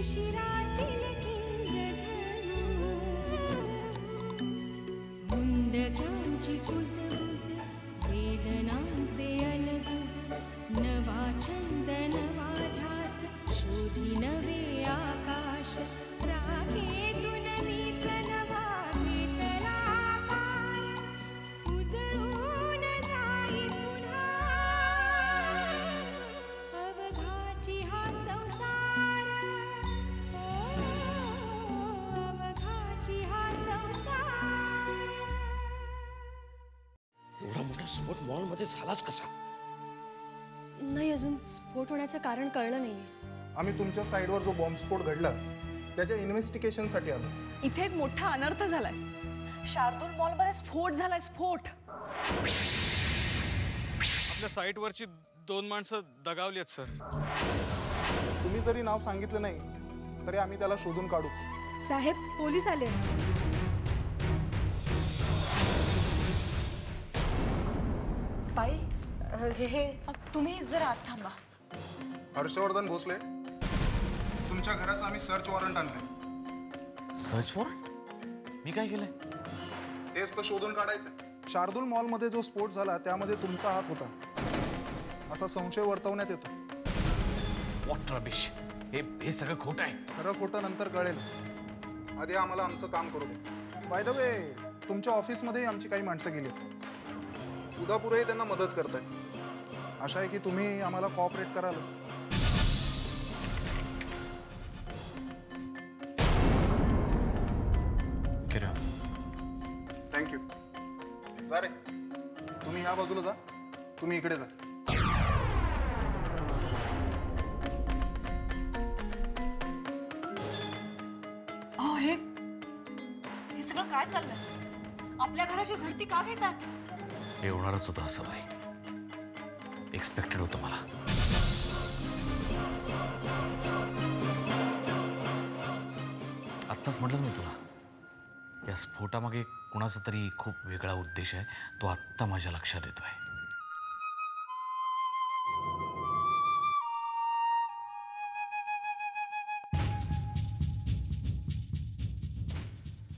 शिशिरातील इंद्रधनु हुंदक्यांची कुजबुज वेदनांचे अलगुज नवा छंद नवा ध्यास शोधी नवे आकाश राखेतून मीच नवा घेतला आकार उजळून जाई पुन्हा अवघाची हा संसार अवघाची हा संसार. एवढा मोठा स्फोट मॉल मध्ये झालाच कसा? नाही, अजून स्फोट होण्याचं कारण कळलं नाहीये. आम्ही तुमच्या साईडवर जो बॉम्बस्फोट घडला त्याच्या इन्व्हेस्टिगेशनसाठी आलो. इथे एक मोठा अनर्थ झालाय. शार्दूल मॉलमध्ये स्फोट झालाय. स्फोट. आपल्या साईटवरची 2 माणसं दगावली आहेत सर. तुम्ही जरी नाव सांगितलं नाही तरी आम्ही त्याला शोधून काढूच. साहेब, पोलीस आले. ताई, हे तुम्ही जरा आत थांबा. हर्षवर्धन भोसले, तुमच्या घराचं आम्ही सर्च वॉरंट आणलंय. Search warrant? मी काय केलंय? तेच तर शोधून काढायचं. शार्दूल मॉलमध्ये जो स्फोट झाला त्यामध्ये तुमचा हात होता असा संशय वर्तवण्यात येतो. What rubbish. हे सगळं खोटं आहे. खरं खोटं नंतर कळेलच. आधी आम्हाला आमचं काम करू दे. बाय द वे, तुमच्या ऑफिसमध्येही आमची काही माणसं गेली. उदापूरही त्यांना मदत करतायत. आशा आहे की तुम्ही आम्हाला कॉपरेट करालच. थँक्यू. जा रे, तुम्ही ह्या बाजूला जा, तुम्ही इकडे जा. अहो, हे सगळं काय चाललंय? आपल्या घराची झडती का घेतात? हे होणारच होतं असं नाही. एक्सपेक्टेड होतं मला. आत्ताच म्हटलं मी तुला, या स्फोटामागे कुणाचा तरी खूप वेगळा उद्देश आहे. तो आत्ता माझ्या लक्षात येतोय.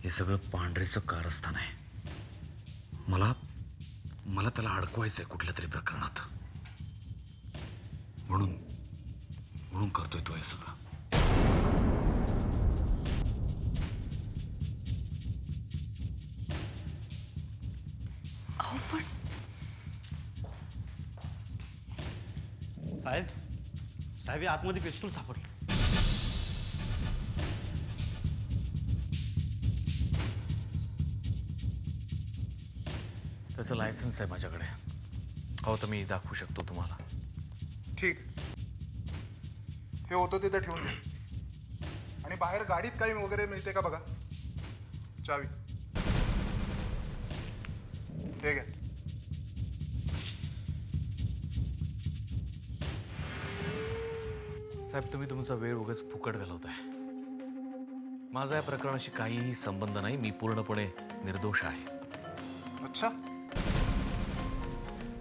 हे सगळं पांढरेचं कारस्थान आहे. मला त्याला अडकवायचंय कुठल्या तरी प्रकरणात. म्हणून करतोय तो हे सगळं. अहो, पण साहेब आतमध्ये पिस्तूल सापडलं. त्याचं लायसन्स आहे माझ्याकडे. हो, तर मी दाखवू शकतो तुम्हाला. ठीक, हे होतं तिथे ठेवून द्या. आणि बाहेर गाडीत काही वगैरे मिळते का बघा. चावी हे घ्या. साहेब, तुम्ही तुमचा वेळ उगाच फुकट घालवताय. माझा या प्रकरणाशी काहीही संबंध नाही. मी पूर्णपणे निर्दोष आहे. अच्छा,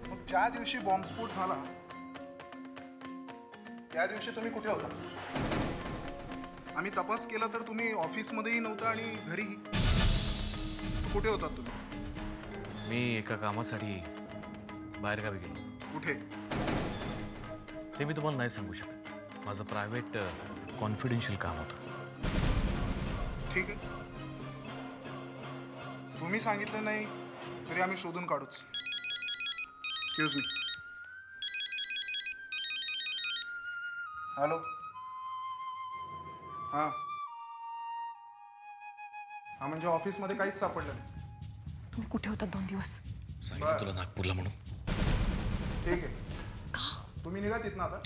मग ज्या दिवशी बॉम्बस्फोट झाला त्या दिवशी तुम्ही कुठे होता? आम्ही तपास केला तर तुम्ही ऑफिसमध्येही नव्हता आणि घरीही. कुठे होतात तुम्ही? मी एका कामासाठी बाहेरगावी गेलो. कुठे? ते मी तुम्हाला नाही सांगू शकत. माझं प्रायव्हेट कॉन्फिडेन्शियल काम होतं. ठीक आहे, तुम्ही सांगितलं नाही तरी आम्ही शोधून काढूच. Excuse me. हॅलो. हां हां, म्हणजे ऑफिसमध्ये काहीच सापडलं नाही. तुम्ही कुठे होता 2 दिवस? सांगितलं तुला नागपूरला म्हणून. ठीक आहे, तुम्ही निघा तिथनं आता.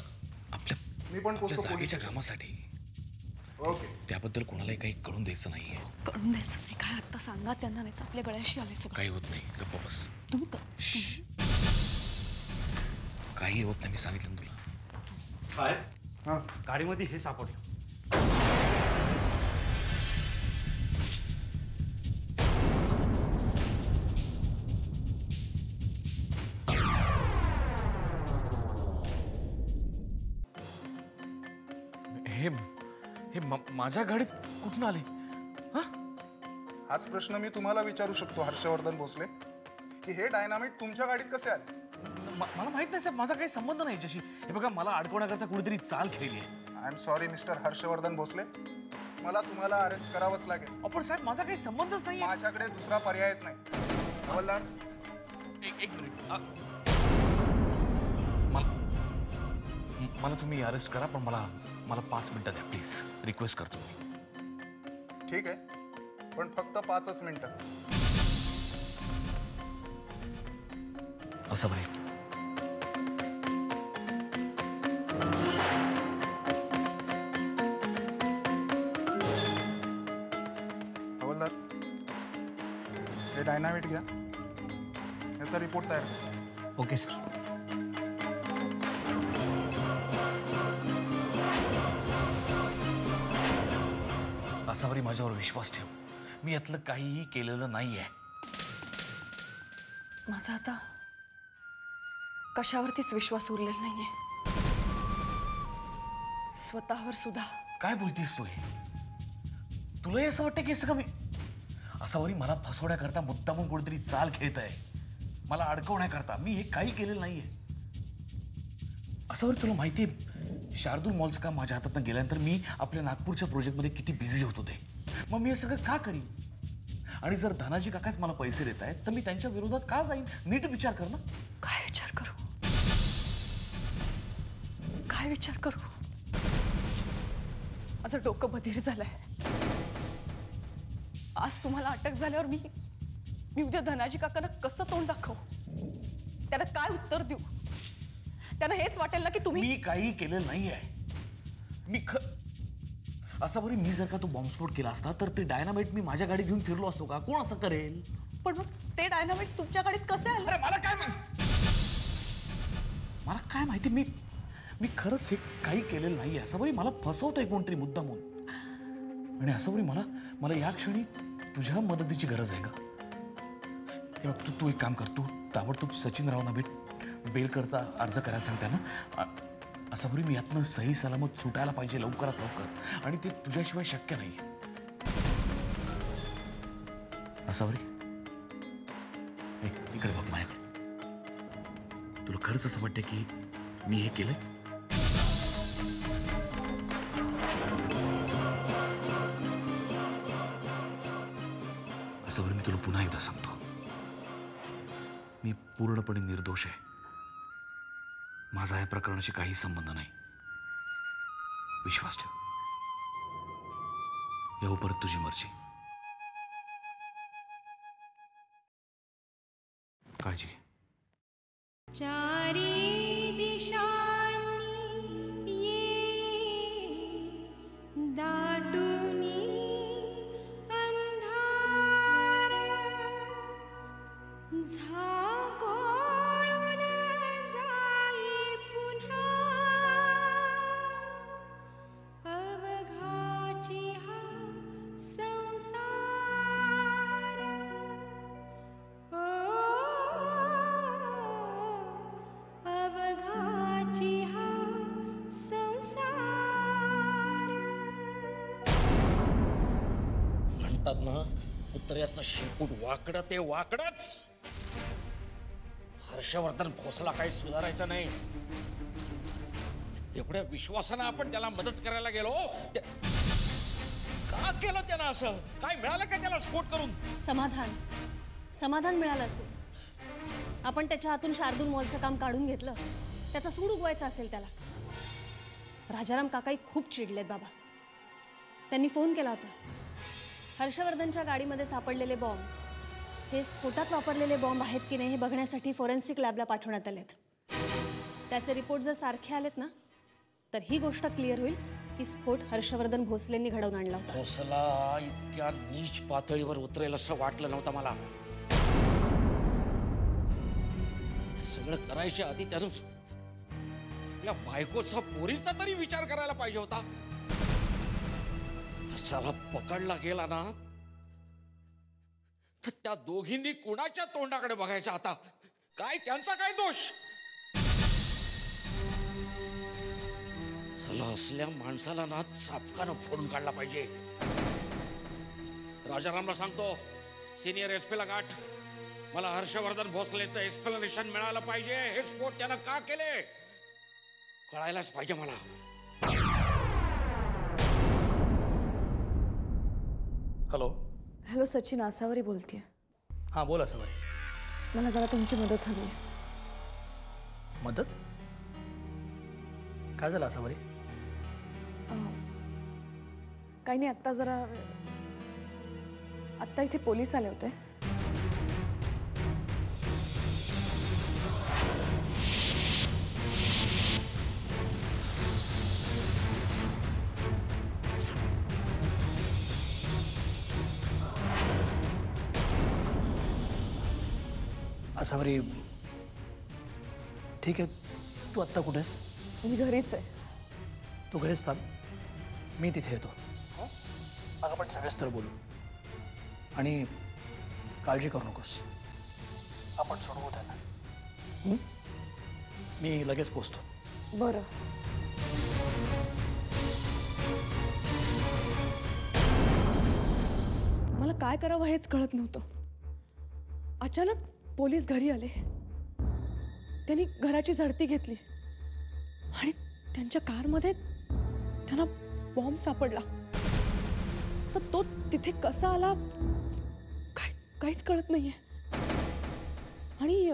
आपल्या मी पण पोहोचतो जागेच्या कामासाठी. ओके. त्याबद्दल कोणालाही काही कळून द्यायचं नाहीये. कळून द्यायचं नाही काय? आत्ता सांगा त्यांना, नाही तर आपल्या गळ्याशी आले सगळं. काही होत नाही, गप्पा बस. तुम्ही काही होत नाही, मी सांगितलं ना तुला. हां, गाडीमध्ये हे सापडलं. हे माझ्या गाडीत कुठून आले? हा? हाच प्रश्न मी तुम्हाला विचारू शकतो हर्षवर्धन भोसले की हे डायनामाइट तुमच्या गाडीत कसे आले? मला माहित नाही साहेब, माझा काही संबंध नाही याच्याशी. हे बघा, मला अडकवण्याकरता कुणीतरी चाल खेळली आहे. I am sorry mister Harshvardhan Bhosale, मला तुम्हाला अरेस्ट करावंच लागेल. पण साहेब, माझा काही संबंधच नाही. माझ्याकडे दुसरा पर्यायच नाही. हवालदार, एक मिनिट. मला तुम्ही अरेस्ट करा, पण मला 5 मिनिटं द्या प्लीज. रिक्वेस्ट करतो मी. ठीक आहे, पण फक्त 5च मिनिटं. असं बरे. हवालदार, हे डायनामाइट घ्या, याचा रिपोर्ट तयार करा. Okay sir. असावरी माझ्यावर विश्वास ठेव, मी यातलं काहीही केलेलं नाहीये. माझा आता कशावरतीच विश्वास उरलेला नाहीये, स्वतःवर सुद्धा. काय बोलतेस तू? हे तुलाही असं वाटतं की हे सगळं मी असावरी मला फसवण्याकरता मुद्दामून कोणीतरी चाल खेळत आहे, मला अडकवण्याकरता? मी हे काही केलेलं नाहीये. असावरी तुला माहिती आहे, शार्दूल मॉलचं काम माझ्या हातातून गेल्यानंतर मी आपल्या नागपूरच्या प्रोजेक्टमध्ये किती बिझी होत होते. मग मी हे सगळं का करीन? आणि जर धनाजी काकाच मला पैसे देत आहेत तर मी त्यांच्या विरोधात का जाईन? नीट विचार कर ना. काय विचार करू? काय विचार करू? माझं डोकं बधीर झालंय. आज तुम्हाला अटक झाल्यावर मी उद्या धनाजी काकांना कसं तोंड दाखवू? त्याला काय उत्तर देऊ? त्यांना हेच वाटेल ना की तुम्ही. मी काही केलेलं नाहीये. असावरी मी जर का तो बॉम्बस्फोट केला असता तर ते डायनामाइट मी माझ्या गाडीत घेऊन फिरलो असतो का? कोण असं करेल? पण मग ते डायनामाइट तुमच्या गाडीत कसे आलं? अरे मला काय माहिती. मी खरंच हे काही केलेलं नाहीये. असावरी मला फसवतोय कोणतरी मुद्दामून. आणि असावरी मला या क्षणी तुझ्या मदतीची गरज आहे का? हे बघ, तू एक काम कर. तू ताबडतोब सचिन रावना बेल करता अर्ज करायला सांग त्यांना. असावरी मी यातनं सही सलामत सुटायला पाहिजे लवकरात लवकर, आणि ते तुझ्याशिवाय शक्य नाहीये. असावरी, इकडे बघ माझ्याकडे. तुला खरंच असं वाटतं की मी हे केलंय? असावरी, मी तुला पुन्हा एकदा सांगतो, मी पूर्णपणे निर्दोष आहे. माझा या प्रकरणाशी काही संबंध नाही. विश्वास ठेव. येऊ परत तुझी मर्जी. काळजी घे. चारी दिशांनी ये दाटूनी अंधार, झाकोळून जाई पुन्हा अवघाची हा संसार. अवघाची हा संसार. म्हणतात ना, कुत्र्याचं शेपूट वाकडं ते वाकडच. हर्षवर्धन भोसला काही सुधारायचं नाही. एवढ्या विश्वासानं आपण त्याला मदत करायला गेलो. का केलं त्यानं असं? काय मिळालं का त्याला स्फोट करून? समाधान मिळालं असेल. आपण त्याच्या हातून शार्दूल मॉलचं काम काढून घेतलं, त्याचा सूड उगवायचा असेल त्याला. राजाराम काकाही खूप चिडलेत बाबा. त्यांनी फोन केला होता. हर्षवर्धनच्या गाडीमध्ये सापडलेले बॉम्ब हे स्फोटात वापरलेले बॉम्ब आहेत की नाही हे बघण्यासाठी फॉरेन्सिक लॅबला पाठवण्यात आलेत. त्याचे रिपोर्ट जर सारखे आलेत ना तर ही गोष्ट क्लिअर होईल की स्फोट हर्षवर्धन भोसलेंनी घडवून आणला होता. भोसला इतक्या नीच पातळीवर उतरेल असं वाटलं नव्हतं मला. सगळं करायच्या आधी त्यानं आपल्या बायकोचा, पोरीचा तरी विचार करायला पाहिजे होता. साला पकडला गेला ना तर त्या दोघींनी कुणाच्या तोंडाकडे बघायचं आता? काय त्यांचा काय दोष? चला असल्या माणसाला ना चापकानं फोडून काढला पाहिजे. राजारामला सांगतो, सिनियर एसपीला गाठ. मला हर्षवर्धन भोसलेचं एक्सप्लेनेशन मिळालं पाहिजे. हे स्फोट त्यानं का केले कळायलाच पाहिजे मला. हॅलो. हॅलो सचिन, आसावरी बोलतेय. हां बोल आसावरी. मला जरा तुमची मदत हवी आहे. मदत? काय झालं आसावरी? काही नाही, आत्ता इथे पोलीस आले होते. आसावरी ठीक आहे, तू आत्ता कुठे आहेस? मी घरीच आहे. तू घरीच थांब, मी तिथे येतो. मग आपण सविस्तर बोलू. आणि काळजी करू नकोस, आपण सोडवू त्यांना. मी लगेच पोचतो. बरं. मला काय करावं हेच कळत नव्हतं. अचानक पोलीस घरी आले. त्यांनी घराची झडती घेतली आणि त्यांच्या कारमध्ये त्यांना बॉम्ब सापडला. तर तो तिथे कसा आला काहीच कळत नाहीये. आणि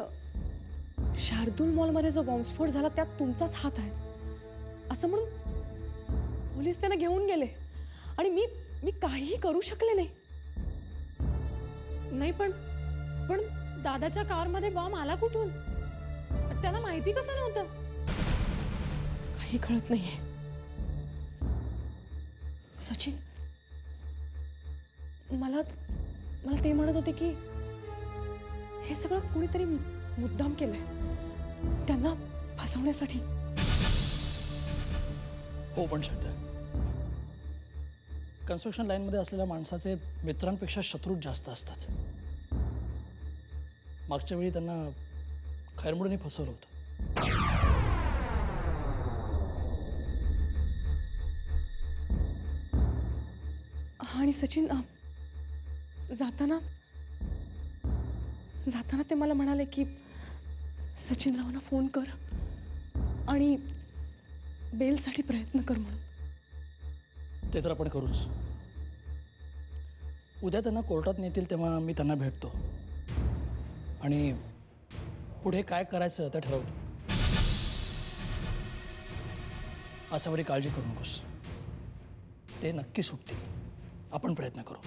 शार्दूल मॉलमध्ये जो बॉम्बस्फोट झाला त्यात तुमचाच हात आहे असं म्हणून पोलीस त्यांना घेऊन गेले. आणि मी काहीही करू शकले नाही. नाही पण दादाच्या कारमध्ये बॉम्ब आला कुठून? त्यांना माहिती कसं नव्हतं? काही कळत नाहीये. सचिन, मला ते म्हणत होते की हे सगळं कुणीतरी मुद्दाम केलंय त्यांना फसवण्यासाठी. हो, पण श्रद्धा, कन्स्ट्रक्शन लाईनमध्ये असलेल्या माणसाचे मित्रांपेक्षा शत्रू जास्त असतात. मागच्या वेळी त्यांना खैरमुडीने फसवलं होतं. आणि सचिन, जाताना ते मला म्हणाले की सचिनरावांना फोन कर आणि बेलसाठी प्रयत्न कर म्हणून. ते तर आपण करूच. उद्या त्यांना कोर्टात नेतील तेव्हा मी त्यांना भेटतो आणि पुढे काय करायचं ते ठरवतो. आसावरी, काळजी करू नकोस, ते नक्की सुटतील. आपण प्रयत्न करू.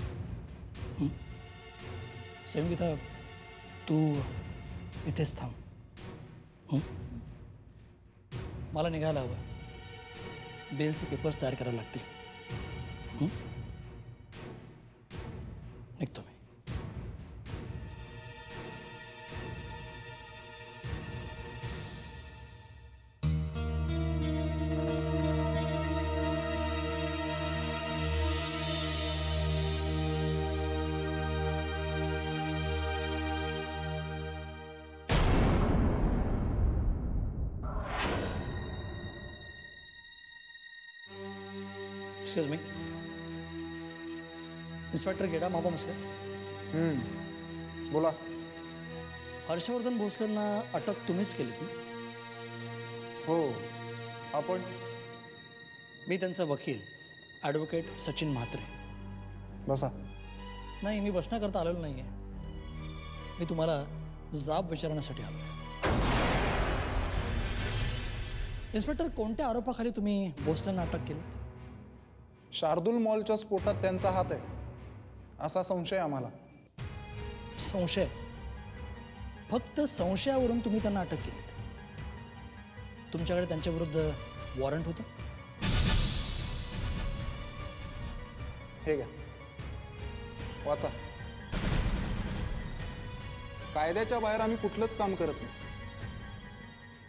संगीता, तू इथेच थांब. मला निघायला हवं. बेलचे पेपर्स तयार करायला लागतील. निघतो मी. एक्सक्यूज मी, इन्स्पेक्टर गेडा माबा नमस्कार. बोला. हर्षवर्धन भोसलेंना अटक तुम्हीच केली ती? हो. आपण? मी त्यांचा वकील ॲडव्होकेट सचिन म्हात्रे. बसा. नाही, मी बसण्याकरता आलेलो नाही आहे. मी तुम्हाला जाब विचारण्यासाठी आलो आहे. इन्स्पेक्टर, कोणत्या आरोपाखाली तुम्ही भोसलेंना अटक केली? शार्दूल मॉलच्या स्फोटात त्यांचा हात आहे असा संशय आम्हाला. संशय? फक्त संशयावरून तुम्ही त्यांना अटक केली? तुमच्याकडे त्यांच्या विरुद्ध वॉरंट होतं? हे घ्या, वाचा. कायद्याच्या बाहेर आम्ही कुठलंच काम करत नाही.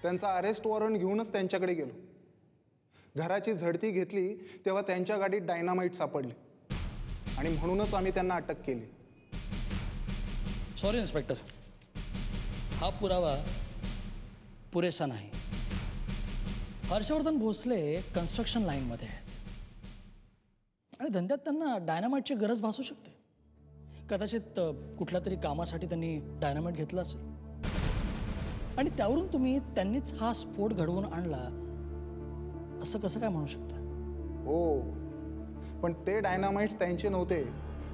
त्यांचा अरेस्ट वॉरंट घेऊनच त्यांच्याकडे गेलो. घराची झडती घेतली तेव्हा त्यांच्या गाडीत डायनामाइट सापडली आणि म्हणूनच आम्ही त्यांना अटक केली. सॉरी इन्स्पेक्टर, हा पुरावा पुरेसा नाही. हर्षवर्धन भोसले कन्स्ट्रक्शन लाईनमध्ये आहेत आणि धंद्यात त्यांना डायनामाइटची गरज भासू शकते. कदाचित कुठल्या तरी कामासाठी त्यांनी डायनामाइट घेतलं असेल आणि त्यावरून तुम्ही त्यांनीच हा स्फोट घडवून आणला असं कसं काय म्हणू शकता? हो, पण ते डायनामाइट्स त्यांचे नव्हते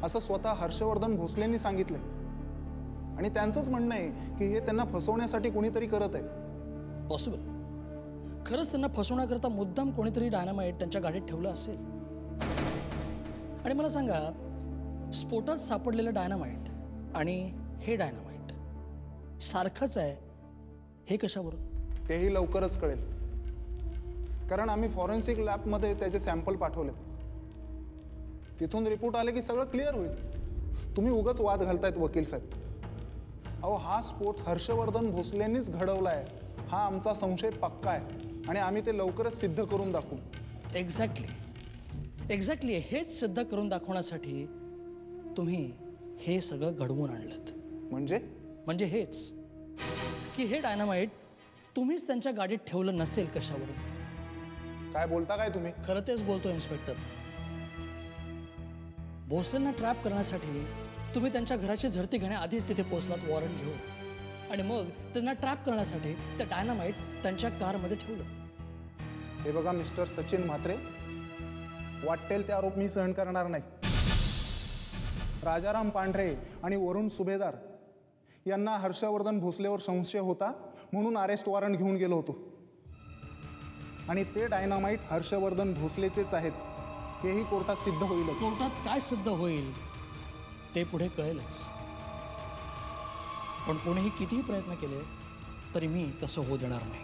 असं स्वतः हर्षवर्धन भोसलेंनी सांगितलंय. आणि त्यांचंच म्हणणं आहे की हे त्यांना फसवण्यासाठी कोणीतरी करत आहे. पॉसिबल. खरंच त्यांना फसवण्याकरता मुद्दाम कोणीतरी डायनामाइट त्यांच्या गाडीत ठेवलं असेल. आणि मला सांगा, स्फोटात सापडलेलं डायनामाइट आणि हे डायनामाइट सारखंच आहे हे कशावरून? तेही लवकरच कळेल, कारण आम्ही फॉरेन्सिक लॅबमध्ये त्याचे सॅम्पल पाठवले. तिथून रिपोर्ट आले की सगळं क्लिअर होईल. तुम्ही उगाच वाद घालतायत वकील साहेब. अहो, हा स्फोट हर्षवर्धन भोसलेंनीच घडवलाय हा आमचा संशय पक्का आहे आणि आम्ही ते लवकरच सिद्ध करून दाखवू. एक्झॅक्टली हेच सिद्ध करून दाखवण्यासाठी तुम्ही हे सगळं घडवून आणलं. म्हणजे हेच की हे डायनामाइट तुम्हीच त्यांच्या गाडीत ठेवलं नसेल कशावरून? काय बोलता काय तुम्ही? खरं तेच बोलतो इन्स्पेक्टर. भोसलेंना ट्रॅप करण्यासाठी तुम्ही त्यांच्या घराची झडती घेण्याआधीच तिथे पोहोचलात वॉरंट घेऊन, आणि मग त्यांना ट्रॅप करण्यासाठी ते डायनामाइट त्यांच्या कारमध्ये ठेवलं. हे बघा मिस्टर सचिन म्हात्रे, वाटेल ते आरोप मी सहन करणार नाही. राजाराम पांढरे आणि वरुण सुभेदार यांना हर्षवर्धन भोसलेवर संशय होता म्हणून अरेस्ट वॉरंट घेऊन गेलो होतो. आणि ते डायनामाइट हर्षवर्धन भोसलेचेच आहेत हेही कोर्टात सिद्ध होईलच. कोर्टात काय सिद्ध होईल ते पुढे कळेलच. पण कोणीही कितीही प्रयत्न केले तरी मी तसं होऊ देणार नाही.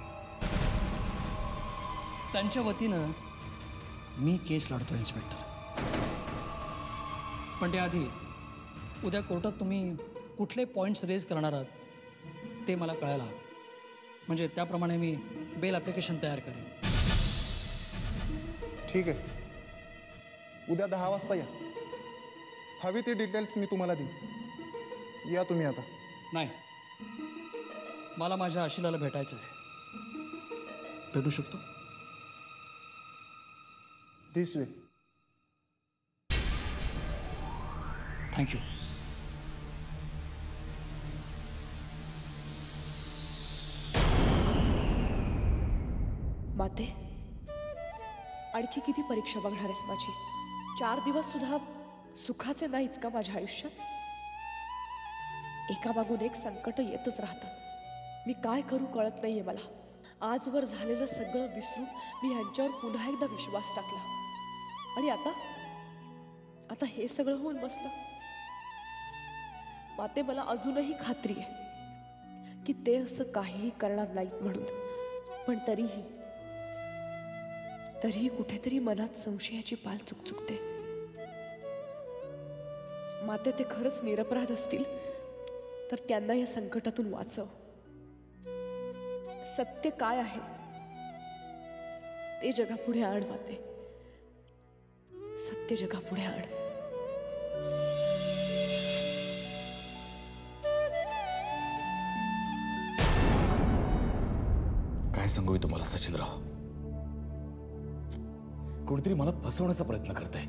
त्यांच्या वतीनं मी केस लढतो इन्स्पेक्टर. पण त्याआधी उद्या कोर्टात तुम्ही कुठले पॉईंट्स रेज करणार आहात ते मला कळायला हवं. म्हणजे त्याप्रमाणे मी बेल ॲप्लिकेशन तयार करेन. ठीक आहे, उद्या 10 वाजता या. हवी ती डिटेल्स मी तुम्हाला देईन. या तुम्ही आता. नाही, मला माझ्या आशिलाला भेटायचं आहे. भेटू शकतो? This way. थँक्यू. माते, आणखी किती परीक्षा बघणार आहेस माझी? 4 दिवस सुद्धा सुखाचे नाहीच का माझ्या आयुष्यात? एकामागून एक संकट येतच राहतात. मी काय करू कळत नाहीये मला. आजवर झालेलं सगळं विसरून मी ह्यांच्यावर पुन्हा एकदा विश्वास टाकला आणि आता हे सगळं होऊन बसलं. माते, मला अजूनही खात्री आहे की ते असं काहीही करणार नाहीत म्हणून. पण तरीही कुठेतरी मनात संशयाची पाल चुकचुकते. माते, ते खरंच निरपराध असतील तर त्यांना या संकटातून वाचव. सत्य काय आहे ते जगापुढे आण माते. सत्य जगापुढे आण. काय सांगू तुम्हाला सचिनराव, कोणीतरी मला फसवण्याचा प्रयत्न करतंय.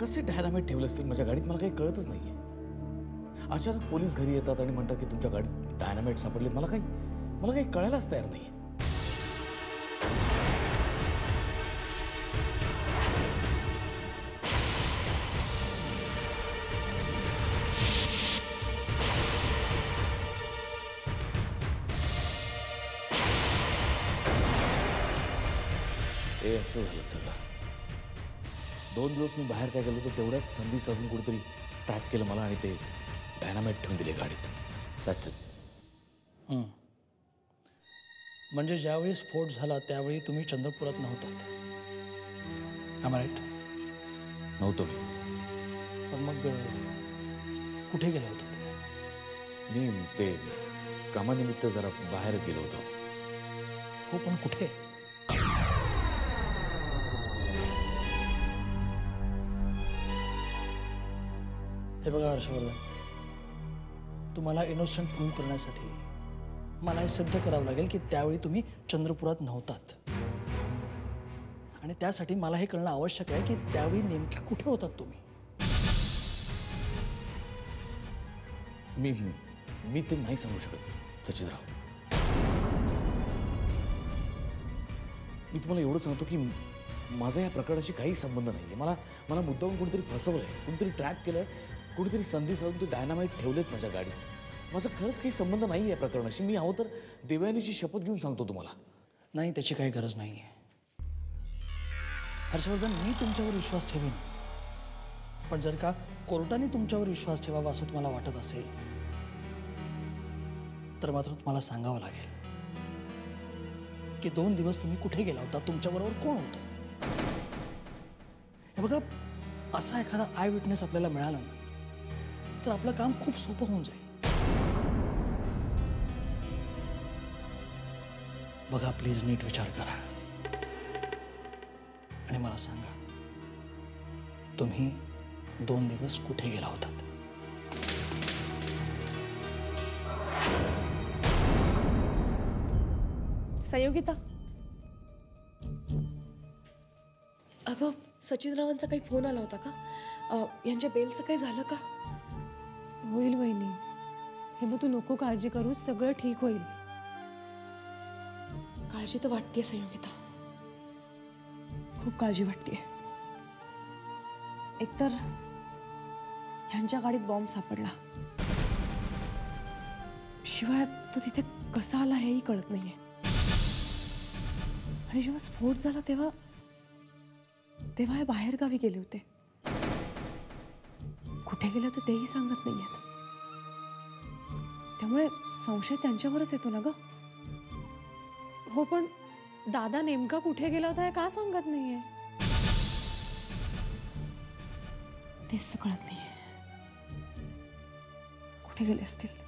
कसे डायनामाइट ठेवले असतील माझ्या गाडीत मला काही कळतच नाहीये. अचानक पोलीस घरी येतात आणि म्हणतात की तुमच्या गाडीत डायनामाइट सापडले. मला काही कळायलाच तयार नाहीये. हे असं झालं सगळं. 2 दिवस मी बाहेर काय गेलो तर तेवढ्यात संधी साधून कुठेतरी ट्रॅप केलं मला आणि ते डायनामाइट ठेवून दिले गाडीत. That's it. म्हणजे ज्यावेळी स्फोट झाला त्यावेळी तुम्ही चंद्रपुरात नव्हतात? I right? नव्हतो मी. पण मग कुठे गेला होता? मी ते कामानिमित्त जरा बाहेर गेलो होतो. हो, पण कुठे? हे बघा हर्षवर्धन, तुम्हाला इनोसंट प्रूव्ह करण्यासाठी मला हे सिद्ध करावं लागेल की त्यावेळी तुम्ही चंद्रपुरात नव्हतात. आणि त्यासाठी मला हे कळणं आवश्यक आहे की त्यावेळी नेमके कुठे होतात तुम्ही. मी ते नाही सांगू शकत सचिनराव. मी तुम्हाला एवढं सांगतो की माझा या प्रकरणाशी काही संबंध नाही आहे. मला मुद्दामून कोणीतरी फसवलं आहे, कोणीतरी ट्रॅप केलं आहे, कोणीतरी संधी साधून ते डायनामाईट ठेवलेत माझ्या गाडीत. माझा खरंच काही संबंध नाही आहे या प्रकरणाशी. मी आहो तर देवयानीची शपथ घेऊन सांगतो तुम्हाला. नाही, त्याची काही गरज नाही आहे. हर्षवर्धन, मी तुमच्यावर विश्वास ठेवीन, पण जर का कोर्टाने तुमच्यावर विश्वास ठेवावा असं तुम्हाला वाटत असेल तर मात्र तुम्हाला सांगावं लागेल की 2 दिवस तुम्ही कुठे गेला होता, तुमच्याबरोबर कोण होतं. हे बघा, असा एखादा आय विटनेस आपल्याला मिळाला ना तर आपलं काम खूप सोपं होऊन जाईल. बघा, प्लीज नीट विचार करा आणि मला सांगा, तुम्ही 2 दिवस कुठे गेला होतात. संयोगिता, अगं सचिनरावांचा काही फोन आला होता का? यांच्या बेलचं काही झालं का? होईल वहिनी, हे मग तू नको काळजी करू, सगळं ठीक होईल. काळजी तर वाटतेय संयोगिता, खूप काळजी वाटते. एकतर ह्यांच्या गाडीत बॉम्ब सापडला, शिवाय तो तिथे कसा आला हेही कळत नाहीये. आणि जेव्हा स्फोट झाला तेव्हा हे बाहेर गावी गेले होते. कुठे गेले होते तेही सांगत नाहीयेत. त्यामुळे संशय त्यांच्यावरच येतो ना ग. हो, पण दादा नेमका कुठे गेला होता हे का सांगत नाहीये? तेच तर कळत नाहीये. कुठे गेले असतील?